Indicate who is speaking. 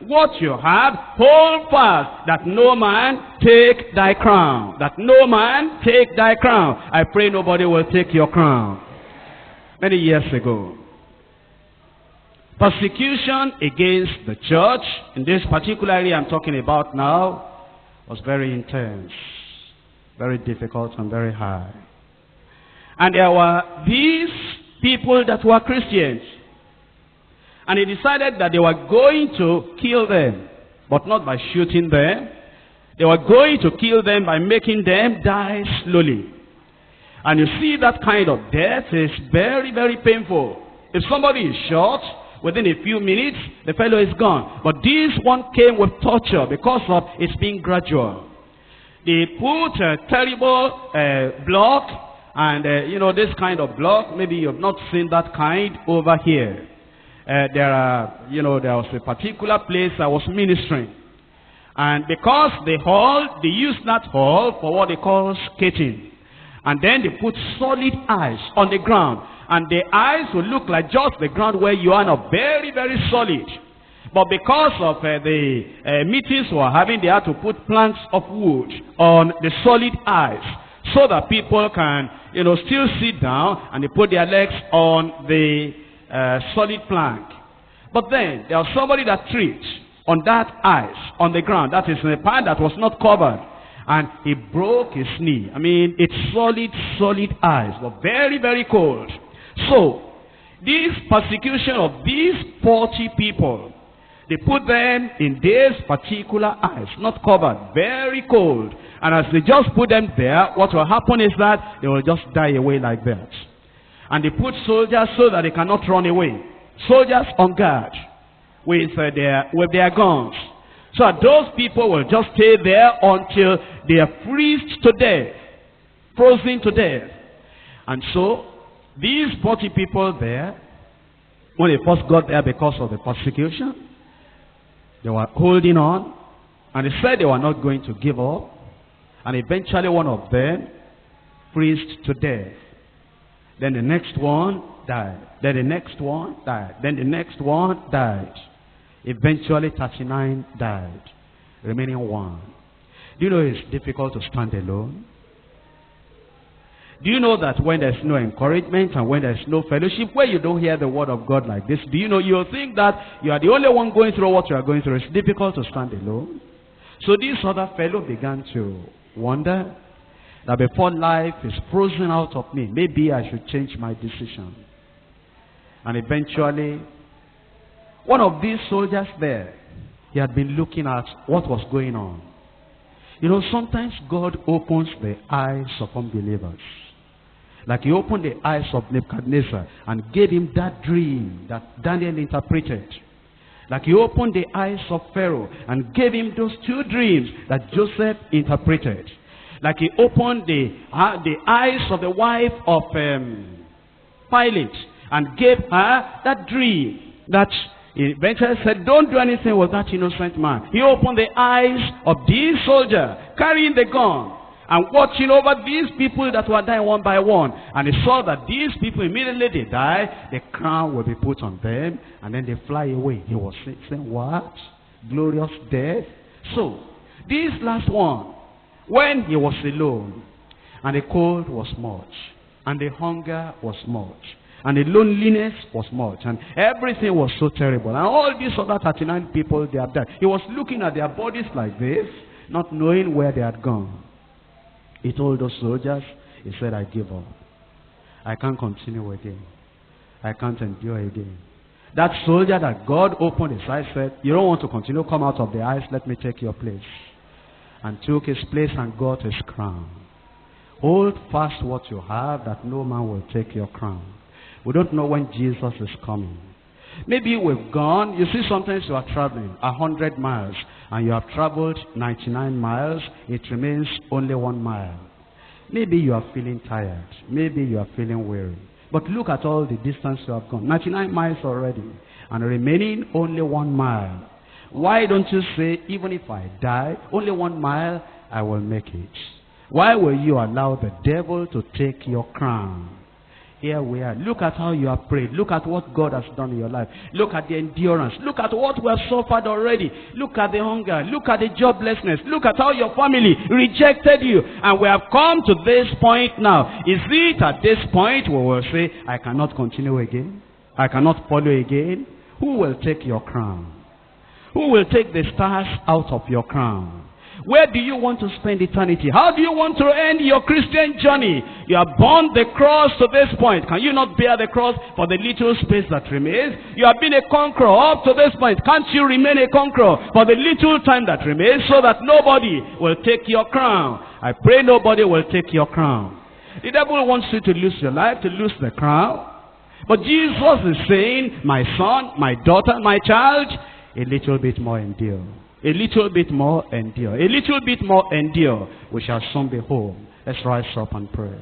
Speaker 1: what you have, hold fast, that no man take thy crown. That no man take thy crown. I pray nobody will take your crown. Many years ago, persecution against the church, in this particular area I'm talking about now, was very intense, very difficult and very high. And there were these people that were Christians. And he decided that they were going to kill them, but not by shooting them. They were going to kill them by making them die slowly. And you see, that kind of death is very, very painful. If somebody is shot, within a few minutes, the fellow is gone. But this one came with torture because of its being gradual. They put a terrible block, and you know, this kind of block, maybe you have not seen that kind over here. There was a particular place I was ministering. And because they used that hall for what they call skating. And then they put solid ice on the ground. And the ice will look like just the ground where you are now, very, very solid. But because of the meetings we were having, they had to put planks of wood on the solid ice, so that people can, still sit down, and they put their legs on the solid plank. But then there was somebody that tripped on that ice on the ground. That is in a part that was not covered. And he broke his knee. I mean, it's solid ice, but very, very cold. So, this persecution of these 40 people, they put them in this particular ice, not covered, very cold. And as they just put them there, what will happen is that they will just die away like that. And they put soldiers so that they cannot run away. Soldiers on guard with their guns. So that those people will just stay there until they are freezed to death, frozen to death. And so, these 40 people there, when they first got there because of the persecution, they were holding on, and they said they were not going to give up. And eventually one of them freezed to death. Then the next one died. Then the next one died. Then the next one died. Eventually 39 died, remaining one. Do you know it's difficult to stand alone? Do you know that when there's no encouragement and when there's no fellowship, where you don't hear the word of God like this, do you know, you'll think that you are the only one going through what you are going through. It's difficult to stand alone. So this other fellow began to wonder that before life is frozen out of me, maybe I should change my decision. And eventually, one of these soldiers there, he had been looking at what was going on. Sometimes God opens the eyes of unbelievers. Like he opened the eyes of Nebuchadnezzar and gave him that dream that Daniel interpreted. Like he opened the eyes of Pharaoh and gave him those two dreams that Joseph interpreted. Like he opened the eyes of the wife of Pilate and gave her that dream that he eventually said, don't do anything with that innocent man. He opened the eyes of this soldier carrying the gun and watching over these people that were dying one by one. And he saw that these people, immediately they die, the crown will be put on them, and then they fly away. He was saying, what? Glorious death? So, this last one, when he was alone, and the cold was much, and the hunger was much, and the loneliness was much, and everything was so terrible, and all these other 39 people, they have died. He was looking at their bodies like this, not knowing where they had gone. He told those soldiers, he said, I give up. I can't continue again. I can't endure again. That soldier that God opened his eyes said, you don't want to continue, come out of the eyes, let me take your place. And took his place and got his crown. Hold fast what you have, that no man will take your crown. We don't know when Jesus is coming. Maybe we've gone, you see, sometimes you are traveling 100 miles and you have traveled 99 miles, it remains only 1 mile. Maybe you are feeling tired, maybe you are feeling weary. But look at all the distance you have gone, 99 miles already, and remaining only 1 mile. Why don't you say, even if I die, only 1 mile, I will make it? Why will you allow the devil to take your crown? here we are. Look at how you have prayed. Look at what God has done in your life. Look at the endurance. Look at what we have suffered already. Look at the hunger. Look at the joblessness. Look at how your family rejected you. And we have come to this point now. Is it at this point we will say, I cannot continue again? I cannot follow again? Who will take your crown? Who will take the stars out of your crown? Where do you want to spend eternity? How do you want to end your Christian journey? You have borne the cross to this point. Can you not bear the cross for the little space that remains? You have been a conqueror up to this point. Can't you remain a conqueror for the little time that remains, so that nobody will take your crown? I pray nobody will take your crown. The devil wants you to lose your life, to lose the crown. But Jesus is saying, my son, my daughter, my child, a little bit more endure. A little bit more endure. A little bit more endure. We shall soon be home. Let's rise up and pray.